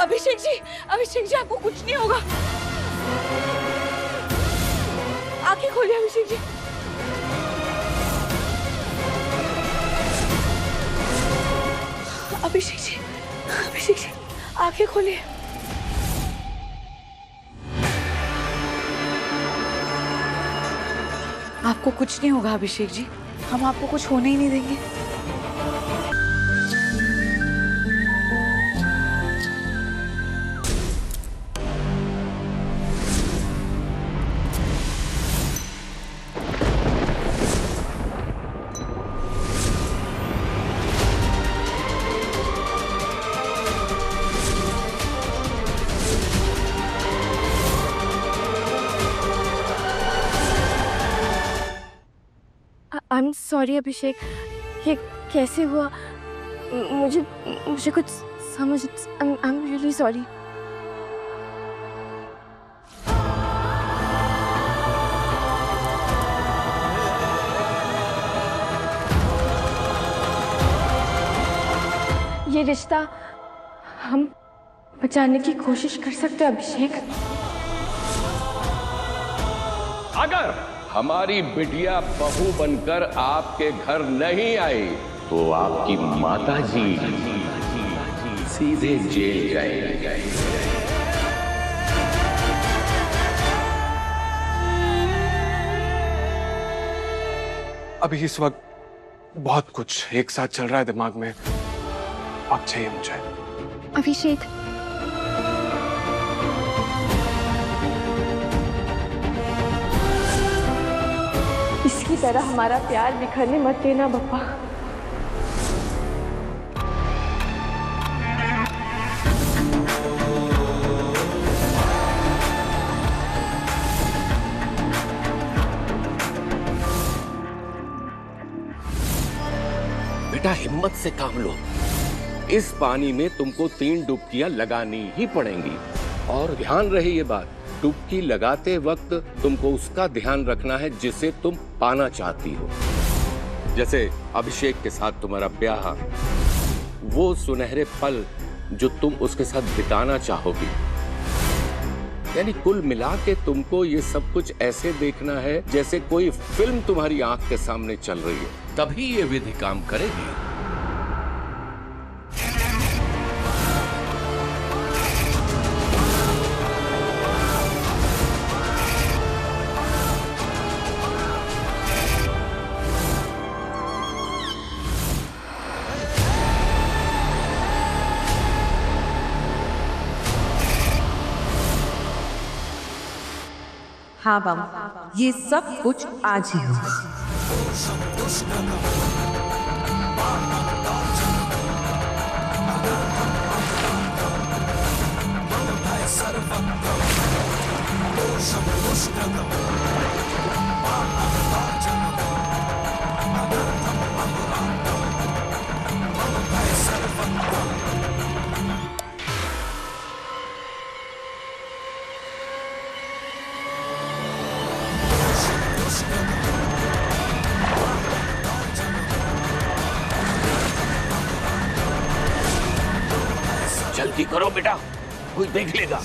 अभिषेक जी आपको कुछ नहीं होगा। आंखें खोलिए अभिषेक जी। अभिषेक जी आंखें खोलिए। आपको कुछ नहीं होगा अभिषेक जी, हम आपको कुछ होने ही नहीं देंगे। आई एम सॉरी अभिषेक, ये कैसे हुआ? मुझे कुछ समझ, आई एम रियली सॉरी। ये रिश्ता हम बचाने की कोशिश कर सकते हैं अभिषेक। अगर हमारी बिटिया बहू बनकर आपके घर नहीं आई तो आपकी माताजी सीधे जेल जाएगी। अभी इस वक्त बहुत कुछ एक साथ चल रहा है दिमाग में। आप चाहिए मुझे अभिषेक। इसकी तरह हमारा प्यार बिखरने मत देना बप्पा। बेटा हिम्मत से काम लो। इस पानी में तुमको 3 डुबकियां लगानी ही पड़ेंगी। और ध्यान रहे ये बात, डुबकी लगाते वक्त तुमको उसका ध्यान रखना है जिसे तुम पाना चाहती हो। जैसे अभिषेक के साथ तुम्हारा ब्याह, वो सुनहरे पल जो तुम उसके साथ बिताना चाहोगी। यानी कुल मिला के तुमको ये सब कुछ ऐसे देखना है जैसे कोई फिल्म तुम्हारी आंख के सामने चल रही है, तभी ये विधि काम करेगी। हाँ बम, ये सब कुछ आज ही होगा। जल्दी करो बेटा, कोई देख लेगा।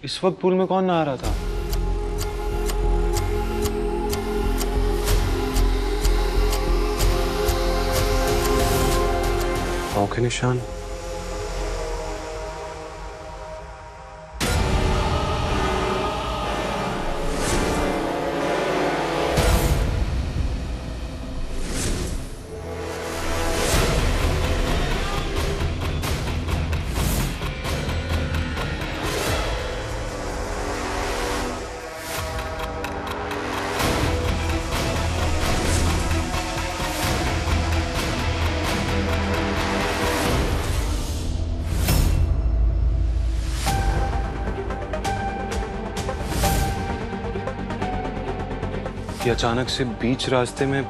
इस वक्त पूल में कौन नहा रहा था? पाँव के निशान। ये अचानक से बीच रास्ते में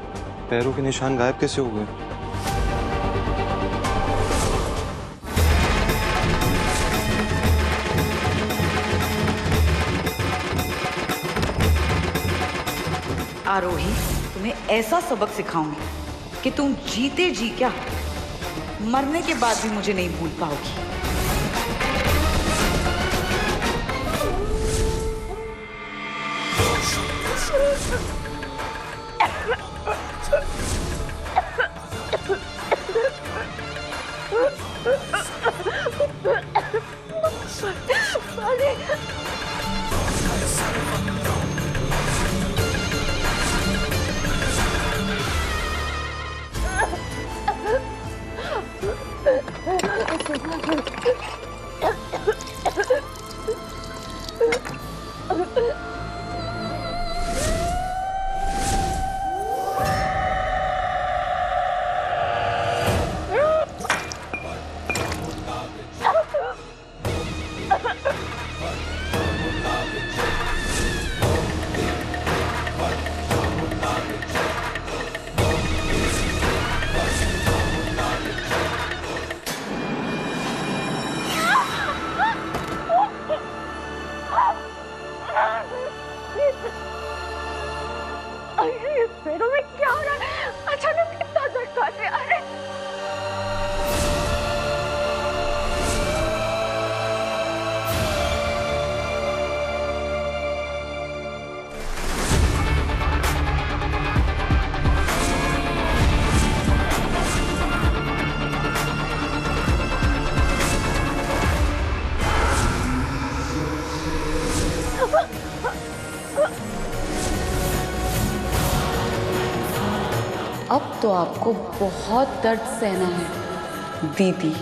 पैरों के निशान गायब कैसे हो गए? आरोही, तुम्हें ऐसा सबक सिखाऊंगी कि तुम जीते जी क्या, मरने के बाद भी मुझे नहीं भूल पाओगी। अरे पैरों में क्या हो रहा है? अचानक कितना झटका से, अरे अब तो आपको बहुत दर्द सहना है दीदी।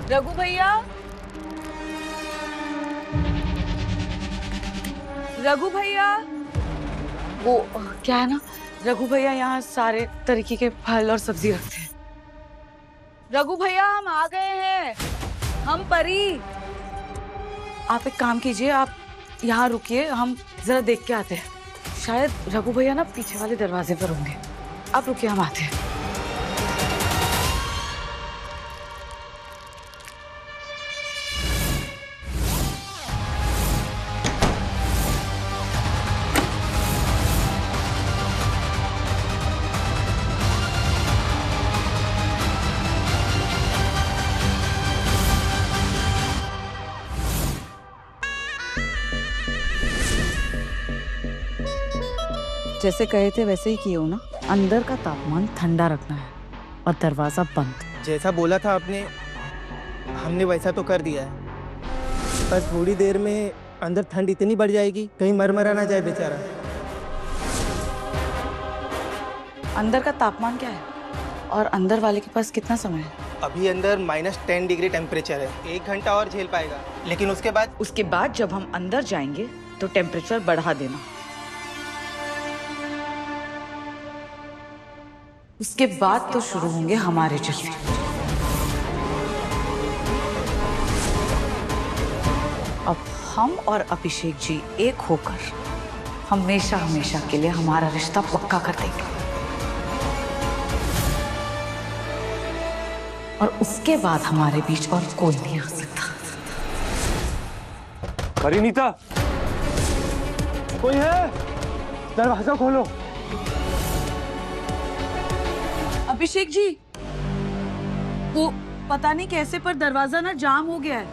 रघु भैया, रघु भैया, वो क्या है ना, रघु भैया यहाँ सारे तरीके के फल और सब्जी रखते हैं। रघु भैया, हम आ गए हैं, हम परी। आप एक काम कीजिए, आप यहाँ रुकिए, हम जरा देख के आते हैं। शायद रघु भैया ना पीछे वाले दरवाजे पर होंगे। आप रुकिए, हम आते हैं। जैसे कहे थे वैसे ही किए हो ना। अंदर का तापमान ठंडा रखना है और दरवाजा बंद। जैसा बोला था आपने, हमने वैसा तो कर दिया है। बस थोड़ी देर में अंदर ठंड इतनी बढ़ जाएगी कहीं मरमरा ना जाए बेचारा। अंदर का तापमान क्या है और अंदर वाले के पास कितना समय है? अभी अंदर -10 डिग्री टेम्परेचर है। 1 घंटा और झेल पाएगा, लेकिन उसके बाद जब हम अंदर जाएंगे तो टेम्परेचर बढ़ा देना। उसके बाद तो शुरू होंगे हमारे जश्न। अब हम और अभिषेक जी एक होकर हमेशा हमेशा के लिए हमारा रिश्ता पक्का कर देंगे। और उसके बाद हमारे बीच और कोई नहीं आ सकता। परिणीता, कोई है? दरवाजा खोलो। अभिषेक जी, वो पता नहीं कैसे पर दरवाजा ना जाम हो गया है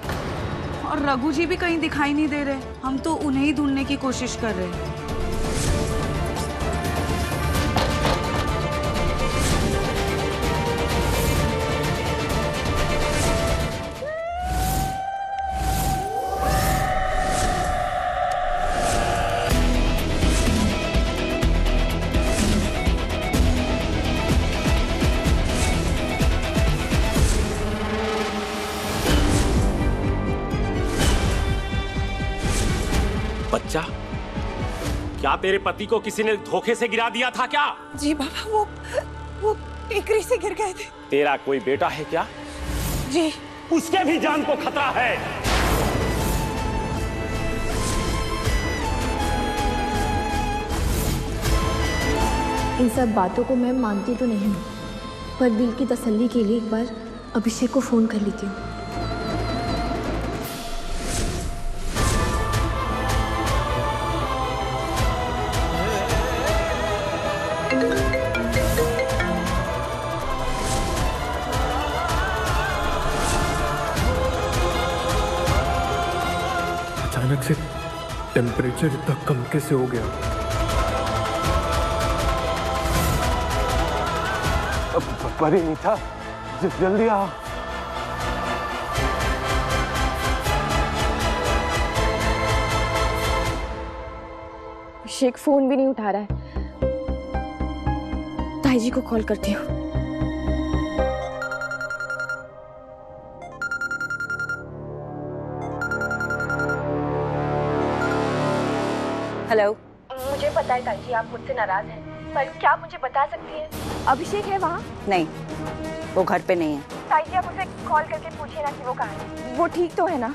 और रघु जी भी कहीं दिखाई नहीं दे रहे। हम तो उन्हें ही ढूंढने की कोशिश कर रहे हैं। क्या तेरे पति को किसी ने धोखे से गिरा दिया था क्या? जी बाबा, वो टेकरी से गिर गए थे। तेरा कोई बेटा है क्या? जी। उसके भी जान को खतरा है। इन सब बातों को मैं मानती तो नहीं हूँ, पर दिल की तसल्ली के लिए एक बार अभिषेक को फोन कर लेती हूँ। अचानक से टेम्परेचर इतना कम कैसे हो गया? परी नीता, जल्दी आओ। अभिषेक फोन भी नहीं उठा रहा है। ताई जी को कॉल करती हूँ। हेलो। मुझे पता है ताई जी आप मुझसे नाराज हैं, पर क्या आप मुझे बता सकती हैं अभिषेक है वहाँ? नहीं, वो घर पे नहीं है। ताई जी आप उसे कॉल करके पूछिए ना कि वो कहाँ है। वो ठीक तो है ना?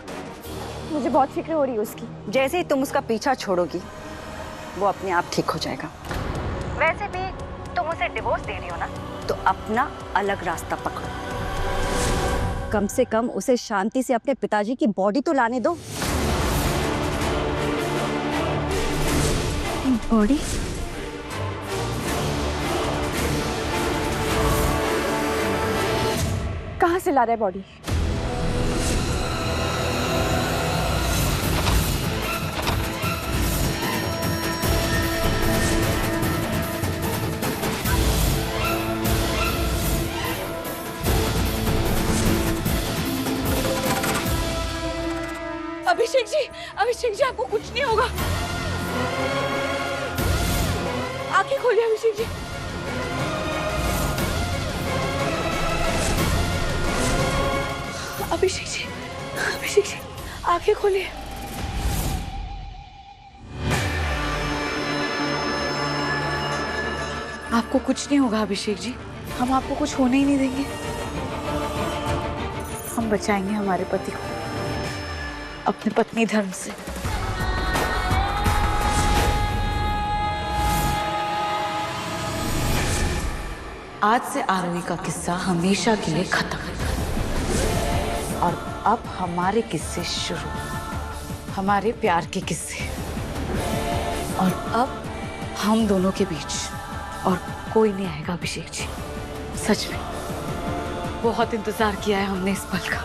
मुझे बहुत फिक्र हो रही है उसकी। जैसे ही तुम उसका पीछा छोड़ोगी वो अपने आप ठीक हो जाएगा। वैसे भी तुम उसे डिवोर्स दे रही हो ना, तो अपना अलग रास्ता पकड़ो। कम से कम उसे शांति से अपने पिताजी की बॉडी तो लाने दो। बॉडी? कहाँ से ला रहा है बॉडी? अभिषेक जी आपको कुछ नहीं होगा। आंखें खोलिए अभिषेक जी। अभिषेक जी आंखें खोलिए। आपको कुछ नहीं होगा अभिषेक जी, हम आपको कुछ होने ही नहीं देंगे। हम बचाएंगे हमारे पति को अपने पत्नी धर्म से। आज से आरोही का किस्सा हमेशा के लिए खत्म और अब हमारे किस्से शुरू, हमारे प्यार के किस्से। और अब हम दोनों के बीच और कोई नहीं आएगा अभिषेक जी। सच में बहुत इंतजार किया है हमने इस पल का।